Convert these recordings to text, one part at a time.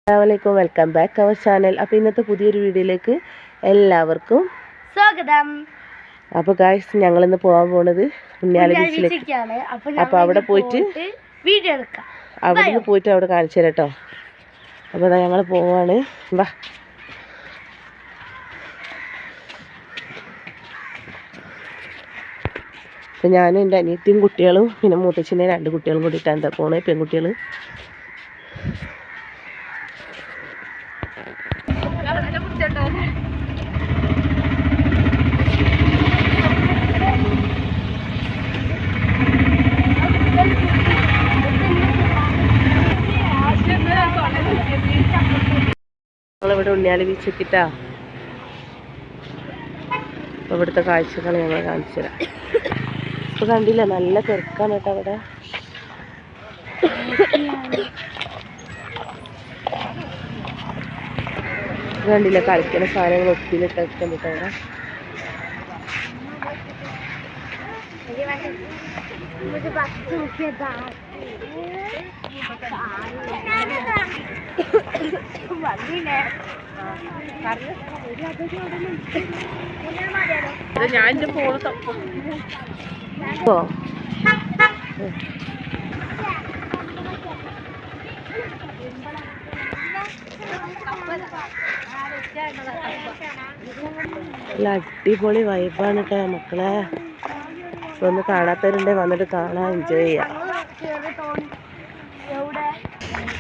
അസ്സലാമലൈക്കും, welcome back our channel. അപ്പോൾ ഇന്നത്തെ പുതിയൊരു വീഡിയോയിലേക്ക് എല്ലാവർക്കും സ്വാഗതം. അപ്പോൾ ഗായ്സ്, ഞങ്ങളിന്ന് പോകാൻ പോണത് ഉണ്ണിയാല ബീച്ചിലേക്കാണ്. അപ്പോൾ അവിടെ പോയിട്ട് വീഡിയോ എടുക്കാം. അവിടെ പോയിട്ട് അവിടെ കാണിച്ചു തരാം കേട്ടോ. അപ്പോൾ അതാ ഞങ്ങൾ പോവാണ്. വാ. അപ്പോൾ ഞാനും എൻ്റെ അനിയത്തിയും കുട്ടികളും പിന്നെ മൂത്തച്ഛൻ്റെ 2 കുട്ടികളും കൂടിയിട്ടാണ് എന്താ പോണേ, പെൺകുട്ടികൾ. ഞങ്ങളിവിടെ ഉണ്ണിയാല ബീച്ച് എത്തിട്ടാ. അപ്പോൾ ഇവിടുത്തെ കാഴ്ചകൾ ഞങ്ങൾ കാണിച്ചു തരാം. ഇപ്പോൾ കണ്ടില്ല, നല്ല തിരക്കാണ് കേട്ടോ അവിടെ. കണ്ടില്ല, കളിക്കുന്ന സാധനങ്ങൾ ഒത്തിരിട്ടൊക്കെ കേട്ടോ അവിടെ. ഞാൻ എൻ്റെ ഫോണ് തപ്പും. നല്ല അടിപൊളി വൈബാണ് കേട്ടോ മക്കളെ. ഒന്ന് കാണാത്തവരുണ്ടെ വന്നിട്ട് കാണാൻ എൻജോയ് ചെയ്യാം.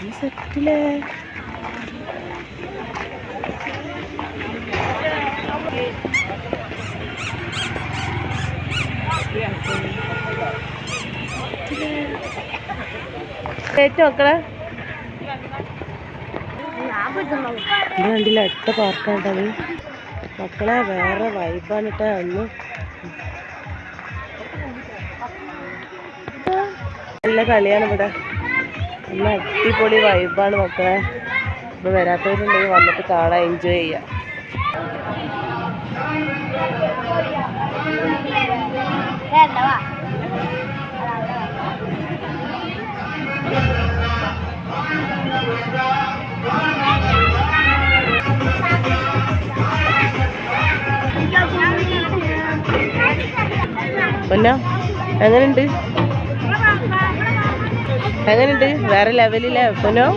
ഈ സെറ്റിലെ മക്കളെ ഇത് കണ്ടില്ല, അടുത്ത പാർക്കാണ്ടത് മക്കളെ. വേറെ വൈബാണ് കേട്ടോ. ഒന്ന് നല്ല കളിയാണ് ഇവിടെ. നല്ല അടിപൊളി വൈബാണ് മക്കളെ. ഇപ്പോൾ വരാത്തവരുണ്ടെങ്കിൽ വന്നിട്ട് കാണാൻ എൻജോയ് ചെയ്യാം. പിന്നെ എങ്ങനെയുണ്ട്, എങ്ങനെയുണ്ട്? വേറെ ലെവലിലെ പൊന്നോ.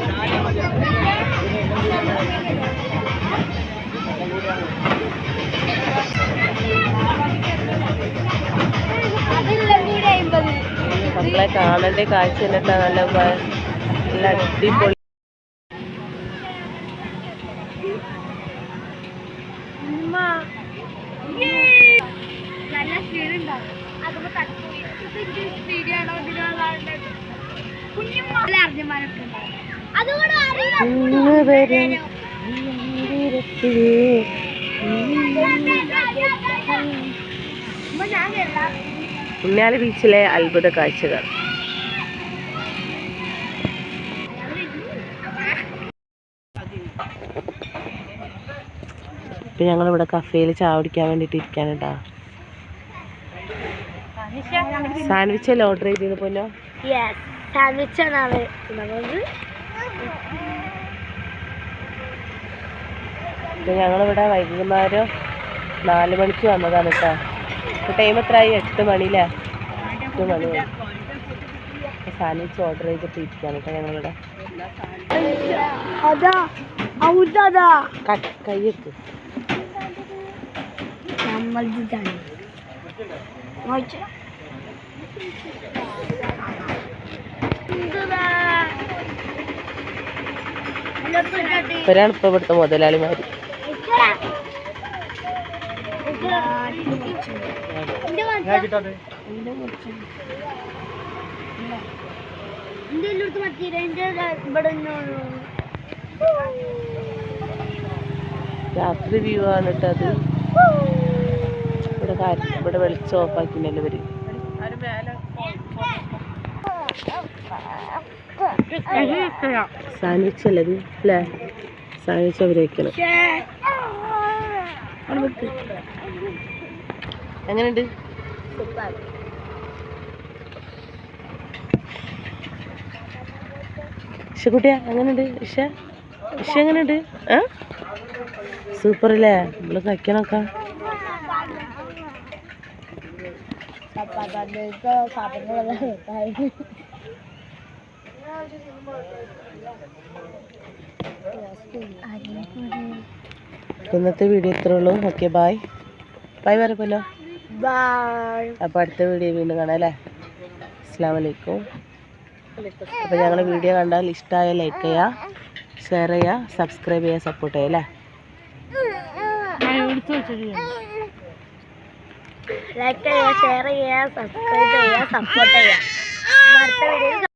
മക്കളെ കാണേണ്ട കാഴ്ച എന്നിട്ടാ. നല്ല നല്ല അടിപൊളി. ഉണ്ണിയാല ബീച്ചിലെ അത്ഭുത കാഴ്ചകൾ. ഇപ്പം ഞങ്ങളിവിടെ കഫേയിൽ ചായ കുടിക്കാൻ വേണ്ടിയിട്ട് ഇരിക്കാൻ കേട്ടോ. സാൻഡ്വിച്ച് അല്ലേ ഓർഡർ ചെയ്തത് പോലോ? ഞങ്ങളിവിടെ വൈകുന്നേരം 4 മണിക്ക് വന്നതാണ് കേട്ടോ. ഇപ്പോൾ ടൈം എത്രയായി? 8 മണിയില്ലേ? 8 മണി. സാൻഡ്വിച്ച് ഓർഡർ ചെയ്തിട്ട് ഇരിക്കാൻ കേട്ടോ ഞങ്ങളിവിടെ. കയ്യൊക്കെ ഇവരാണ് ഇപ്പൊ ഇവിടുത്തെ മുതലാളിമാര്. രാത്രി വ്യൂ ആണ് കേട്ടോ അത്. ഇവിടെ വെളിച്ചം ഓഫാക്കിണ്ടല്ലോ ഇവര്. സാൻഡ്വിച്ച് അല്ലേ ഇത് അല്ലേ? സാൻഡ്വിച്ച് അവർ വയ്ക്കണം. എങ്ങനെയുണ്ട്? ഇഷക്കുട്ടിയാ എങ്ങനെയുണ്ട്? ഇഷ ഫിഷ് എങ്ങനെയുണ്ട്? സൂപ്പർ അല്ലേ? നമ്മള് കഴിക്കണൊക്കെ. ഇന്നത്തെ വീഡിയോ ഇത്രേ ഉള്ളൂ. ഓക്കെ, ബായ് ബൈ പറയല്ലോ. ബൈ. അപ്പോൾ അടുത്ത വീഡിയോ വീണ്ടും കാണാം അല്ലേ? അസ്സലാമു അലൈക്കും. അപ്പോൾ ഞങ്ങളുടെ വീഡിയോ കണ്ടാൽ ഇഷ്ടമായ ലൈക്ക് ചെയ്യുക, ഷെയർ ചെയ്യുക, സബ്സ്ക്രൈബ് ചെയ്യുക, സപ്പോർട്ട് ചെയ്യുക അല്ലേ? ലൈക്ക് ചെയ്യുക, ഷെയർ ചെയ്യുക, സബ്സ്ക്രൈബ് ചെയ്യുക, സപ്പോർട്ട് ചെയ്യുക. അടുത്ത വീഡിയോയിൽ